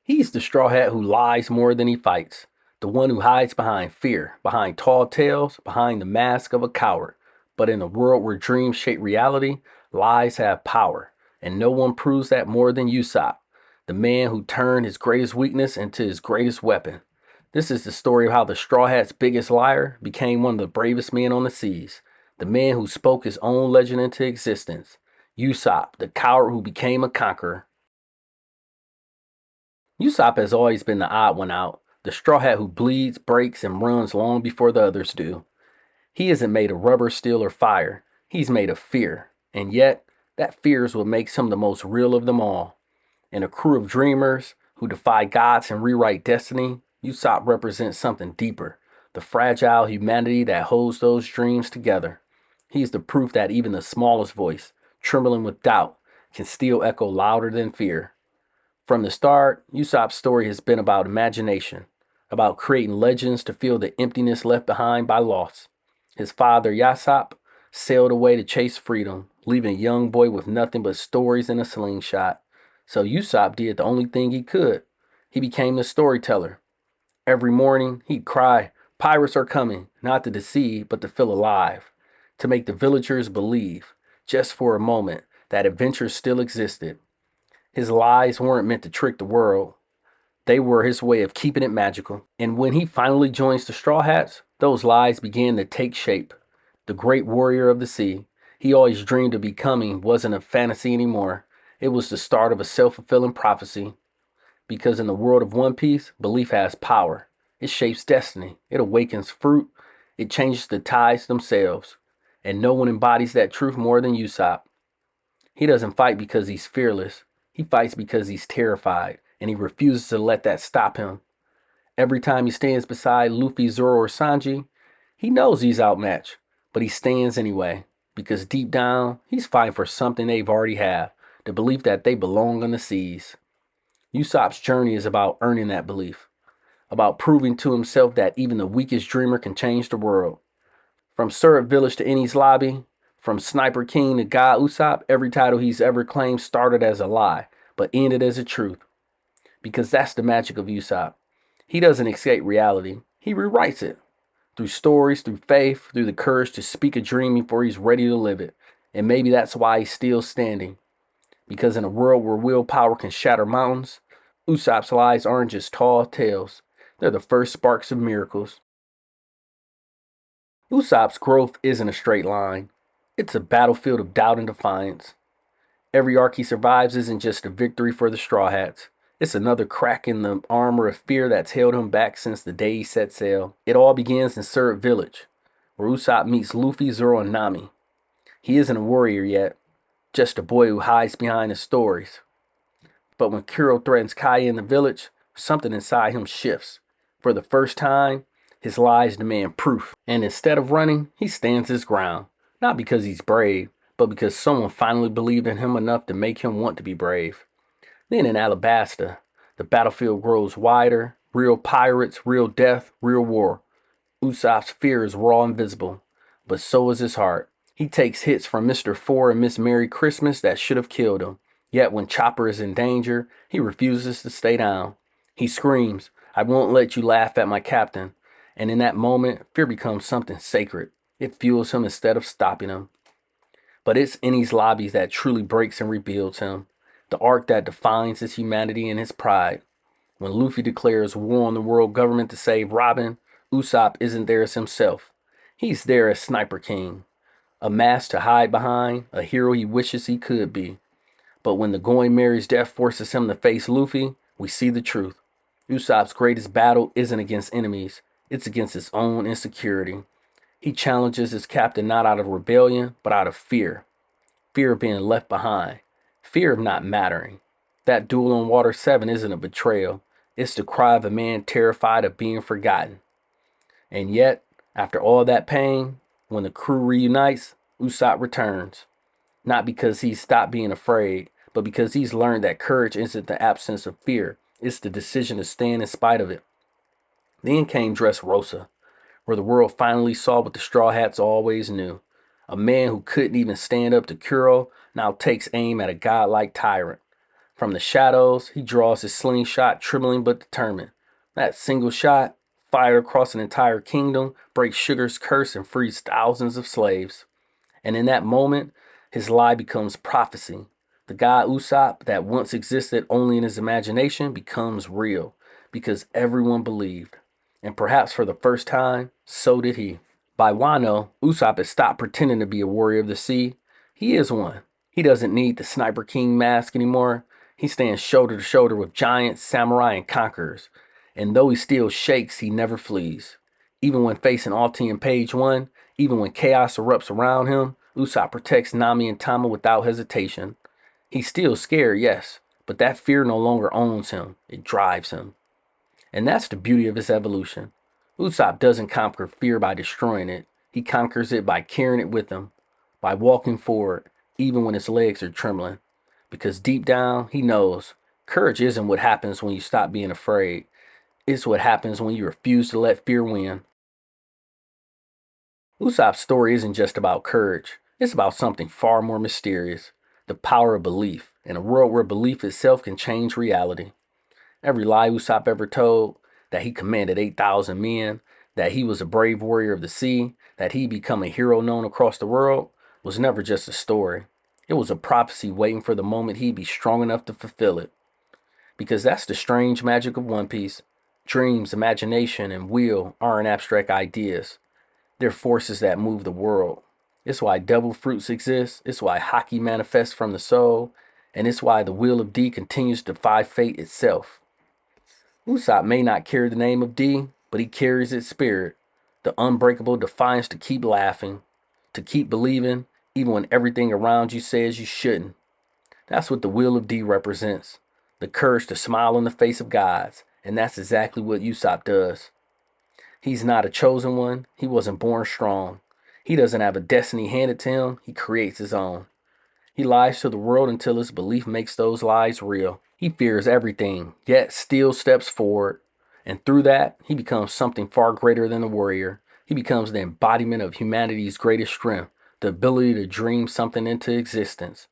He's the straw hat who lies more than he fights, the one who hides behind fear, behind tall tales, behind the mask of a coward. But in a world where dreams shape reality, lies have power, and no one proves that more than Usopp, the man who turned his greatest weakness into his greatest weapon. This is the story of how the Straw Hat's biggest liar became one of the bravest men on the seas, the man who spoke his own legend into existence. Usopp, the coward who became a conqueror. Usopp has always been the odd one out, the straw hat who bleeds, breaks, and runs long before the others do. He isn't made of rubber, steel, or fire. He's made of fear. And yet, that fear is what makes him the most real of them all. In a crew of dreamers who defy gods and rewrite destiny, Usopp represents something deeper, the fragile humanity that holds those dreams together. He's the proof that even the smallest voice, trembling with doubt, can still echo louder than fear. From the start, Usopp's story has been about imagination, about creating legends to fill the emptiness left behind by loss. His father, Yasopp, sailed away to chase freedom, leaving a young boy with nothing but stories and a slingshot. So Usopp did the only thing he could. He became the storyteller. Every morning, he'd cry, "Pirates are coming," not to deceive, but to feel alive, to make the villagers believe, just for a moment, that adventure still existed. His lies weren't meant to trick the world. They were his way of keeping it magical. And when he finally joins the Straw Hats, those lies began to take shape. The great warrior of the sea he always dreamed of becoming wasn't a fantasy anymore. It was the start of a self-fulfilling prophecy. Because in the world of One Piece, belief has power. It shapes destiny. It awakens fruit. It changes the tides themselves. And no one embodies that truth more than Usopp. He doesn't fight because he's fearless. He fights because he's terrified, and he refuses to let that stop him. Every time he stands beside Luffy, Zoro, or Sanji, he knows he's outmatched, but he stands anyway, because deep down, he's fighting for something they've already have, the belief that they belong on the seas. Usopp's journey is about earning that belief, about proving to himself that even the weakest dreamer can change the world. From Syrup Village to Enies Lobby, from Sniper King to God Usopp, every title he's ever claimed started as a lie, but ended as a truth. Because that's the magic of Usopp. He doesn't escape reality, he rewrites it. Through stories, through faith, through the courage to speak a dream before he's ready to live it. And maybe that's why he's still standing. Because in a world where willpower can shatter mountains, Usopp's lies aren't just tall tales. They're the first sparks of miracles. Usopp's growth isn't a straight line. It's a battlefield of doubt and defiance. Every arc he survives isn't just a victory for the Straw Hats. It's another crack in the armor of fear that's held him back since the day he set sail. It all begins in Syrup Village, where Usopp meets Luffy, Zoro, and Nami. He isn't a warrior yet, just a boy who hides behind his stories. But when Kuro threatens Kaya in the village, something inside him shifts. For the first time, his lies demand proof. And instead of running, he stands his ground. Not because he's brave, but because someone finally believed in him enough to make him want to be brave. Then in Alabasta, the battlefield grows wider. Real pirates, real death, real war. Usopp's fear is raw and visible, but so is his heart. He takes hits from Mr. Four and Miss Merry Christmas that should have killed him. Yet when Chopper is in danger, he refuses to stay down. He screams, "I won't let you laugh at my captain." And in that moment, fear becomes something sacred. It fuels him instead of stopping him. But it's Enies Lobbies that truly breaks and rebuilds him. The arc that defines his humanity and his pride. When Luffy declares war on the world government to save Robin, Usopp isn't there as himself. He's there as Sniper King. A mask to hide behind, a hero he wishes he could be. But when the going Mary's death forces him to face Luffy, we see the truth. Usopp's greatest battle isn't against enemies, it's against his own insecurity. He challenges his captain not out of rebellion, but out of fear. Fear of being left behind. Fear of not mattering. That duel on Water 7 isn't a betrayal. It's the cry of a man terrified of being forgotten. And yet, after all that pain, when the crew reunites, Usopp returns. Not because he's stopped being afraid, but because he's learned that courage isn't the absence of fear. It's the decision to stand in spite of it. Then came Dressrosa, where the world finally saw what the Straw Hats always knew. A man who couldn't even stand up to Kuro now takes aim at a godlike tyrant. From the shadows, he draws his slingshot, trembling but determined. That single shot, fired across an entire kingdom, breaks Sugar's curse and frees thousands of slaves. And in that moment, his lie becomes prophecy. The god Usopp that once existed only in his imagination becomes real because everyone believed. And perhaps for the first time, so did he. By Wano, Usopp has stopped pretending to be a warrior of the sea. He is one. He doesn't need the Sniper King mask anymore. He stands shoulder to shoulder with giants, samurai, and conquerors. And though he still shakes, he never flees. Even when facing Alti in page 1, even when chaos erupts around him, Usopp protects Nami and Tama without hesitation. He's still scared, yes, but that fear no longer owns him. It drives him. And that's the beauty of his evolution. Usopp doesn't conquer fear by destroying it. He conquers it by carrying it with him, by walking forward, even when his legs are trembling. Because deep down, he knows courage isn't what happens when you stop being afraid. It's what happens when you refuse to let fear win. Usopp's story isn't just about courage. It's about something far more mysterious. The power of belief, in a world where belief itself can change reality. Every lie Usopp ever told, that he commanded 8,000 men, that he was a brave warrior of the sea, that he'd become a hero known across the world, was never just a story. It was a prophecy waiting for the moment he'd be strong enough to fulfill it. Because that's the strange magic of One Piece. Dreams, imagination, and will aren't abstract ideas. They're forces that move the world. It's why devil fruits exist. It's why hockey manifests from the soul. And it's why the will of D continues to defy fate itself. Usopp may not carry the name of D, but he carries its spirit. The unbreakable defiance to keep laughing, to keep believing, even when everything around you says you shouldn't. That's what the will of D represents. The courage to smile in the face of gods. And that's exactly what Usopp does. He's not a chosen one. He wasn't born strong. He doesn't have a destiny handed to him. He creates his own. He lies to the world until his belief makes those lies real. He fears everything, yet still steps forward. And through that, he becomes something far greater than a warrior. He becomes the embodiment of humanity's greatest strength, the ability to dream something into existence.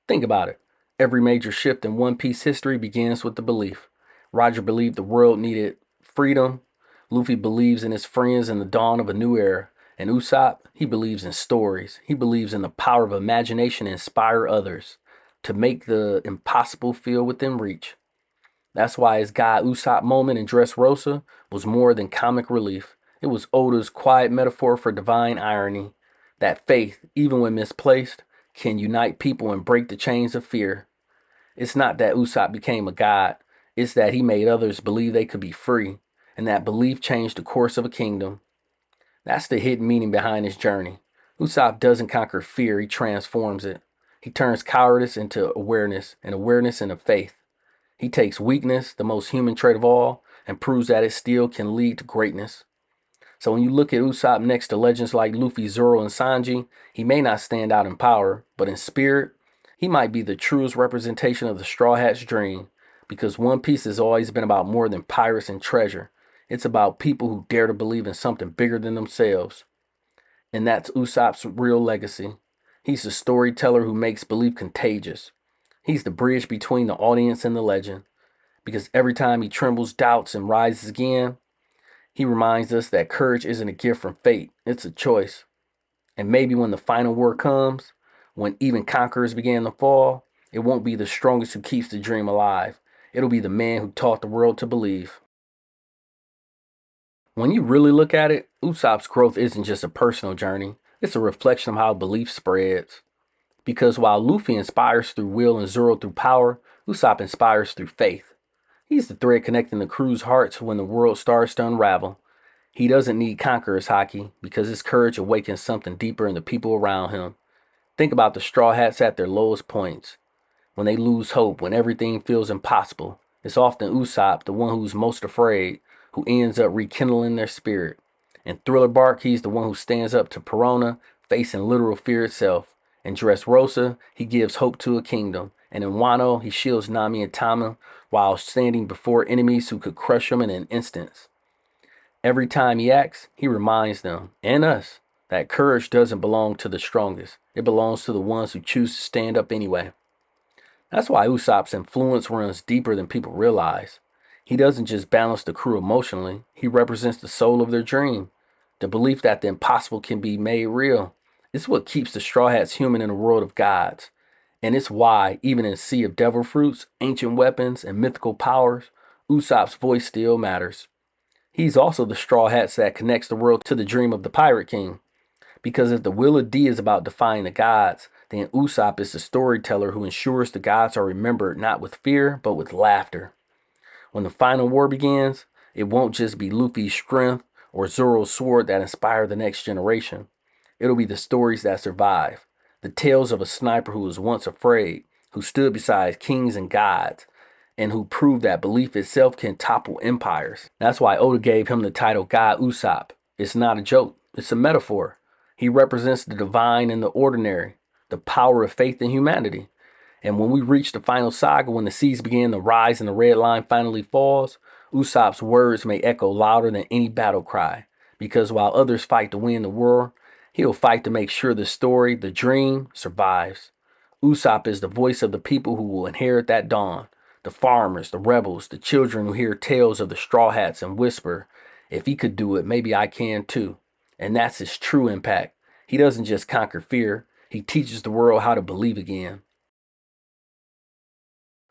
Think about it. Every major shift in One Piece history begins with the belief. Roger believed the world needed freedom. Luffy believes in his friends and the dawn of a new era. And Usopp, he believes in stories. He believes in the power of imagination to inspire others, to make the impossible feel within reach. That's why his God Usopp moment in Dressrosa was more than comic relief. It was Oda's quiet metaphor for divine irony. That faith, even when misplaced, can unite people and break the chains of fear. It's not that Usopp became a god. It's that he made others believe they could be free. And that belief changed the course of a kingdom. That's the hidden meaning behind his journey. Usopp doesn't conquer fear, he transforms it. He turns cowardice into awareness, and awareness into faith. He takes weakness, the most human trait of all, and proves that it still can lead to greatness. So when you look at Usopp next to legends like Luffy, Zoro, and Sanji, he may not stand out in power, but in spirit, he might be the truest representation of the Straw Hat's dream. Because One Piece has always been about more than pirates and treasure. It's about people who dare to believe in something bigger than themselves. And that's Usopp's real legacy. He's the storyteller who makes belief contagious. He's the bridge between the audience and the legend. Because every time he trembles, doubts, and rises again, he reminds us that courage isn't a gift from fate, it's a choice. And maybe when the final war comes, when even conquerors begin to fall, it won't be the strongest who keeps the dream alive. It'll be the man who taught the world to believe. When you really look at it, Usopp's growth isn't just a personal journey. It's a reflection of how belief spreads. Because while Luffy inspires through will and Zoro through power, Usopp inspires through faith. He's the thread connecting the crew's hearts when the world starts to unravel. He doesn't need conqueror's hockey because his courage awakens something deeper in the people around him. Think about the Straw Hats at their lowest points. When they lose hope, when everything feels impossible, it's often Usopp, the one who's most afraid, who ends up rekindling their spirit. In Thriller Bark, he's the one who stands up to Perona, facing literal fear itself. In Dressrosa, he gives hope to a kingdom. And in Wano, he shields Nami and Tama while standing before enemies who could crush him in an instant. Every time he acts, he reminds them, and us, that courage doesn't belong to the strongest. It belongs to the ones who choose to stand up anyway. That's why Usopp's influence runs deeper than people realize. He doesn't just balance the crew emotionally, he represents the soul of their dream, the belief that the impossible can be made real. It's what keeps the Straw Hats human in a world of gods. And it's why, even in a sea of devil fruits, ancient weapons, and mythical powers, Usopp's voice still matters. He's also the Straw Hats that connects the world to the dream of the Pirate King. Because if the will of D is about defying the gods, then Usopp is the storyteller who ensures the gods are remembered not with fear, but with laughter. When the final war begins, it won't just be Luffy's strength or Zoro's sword that inspire the next generation. It'll be the stories that survive, the tales of a sniper who was once afraid, who stood beside kings and gods, and who proved that belief itself can topple empires. That's why Oda gave him the title God Usopp. It's not a joke, it's a metaphor. He represents the divine and the ordinary, the power of faith in humanity. And when we reach the final saga, when the seas begin to rise and the red line finally falls, Usopp's words may echo louder than any battle cry. Because while others fight to win the war, he'll fight to make sure the story, the dream, survives. Usopp is the voice of the people who will inherit that dawn. The farmers, the rebels, the children who hear tales of the Straw Hats and whisper, if he could do it, maybe I can too. And that's his true impact. He doesn't just conquer fear, he teaches the world how to believe again.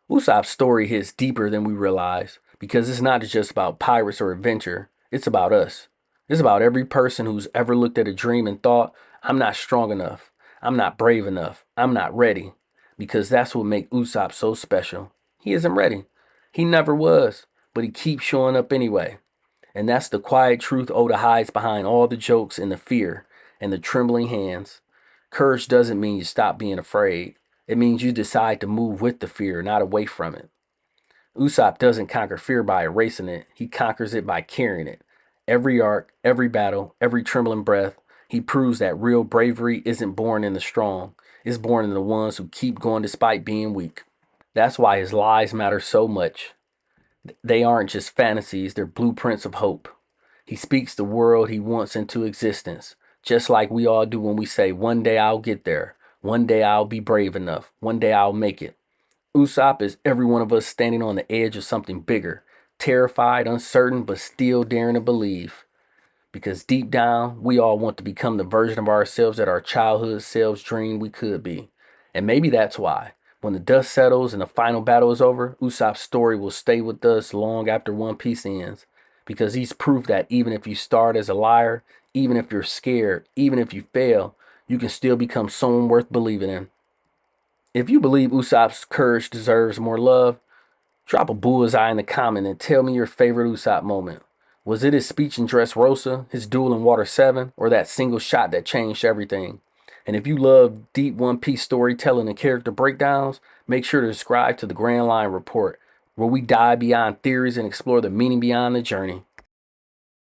Usopp's story hits deeper than we realize because it's not just about pirates or adventure, it's about us. It's about every person who's ever looked at a dream and thought, I'm not strong enough, I'm not brave enough, I'm not ready. Because that's what makes Usopp so special. He isn't ready. He never was, but he keeps showing up anyway. And that's the quiet truth Oda hides behind all the jokes and the fear and the trembling hands. Courage doesn't mean you stop being afraid. It means you decide to move with the fear, not away from it. Usopp doesn't conquer fear by erasing it, he conquers it by carrying it. Every arc, every battle, every trembling breath, he proves that real bravery isn't born in the strong, it's born in the ones who keep going despite being weak. That's why his lies matter so much. They aren't just fantasies, they're blueprints of hope. He speaks the world he wants into existence, just like we all do when we say, one day I'll get there, one day I'll be brave enough, one day I'll make it. Usopp is every one of us standing on the edge of something bigger, terrified, uncertain, but still daring to believe. Because deep down, we all want to become the version of ourselves that our childhood selves dreamed we could be. And maybe that's why, when the dust settles and the final battle is over, Usopp's story will stay with us long after One Piece ends. Because he's proof that even if you start as a liar, even if you're scared, even if you fail, you can still become someone worth believing in. If you believe Usopp's courage deserves more love, drop a bullseye in the comment and tell me your favorite Usopp moment. Was it his speech in Dressrosa, his duel in Water 7, or that single shot that changed everything? And if you love deep One Piece storytelling and character breakdowns, make sure to subscribe to the Grand Line Report, where we dive beyond theories and explore the meaning beyond the journey.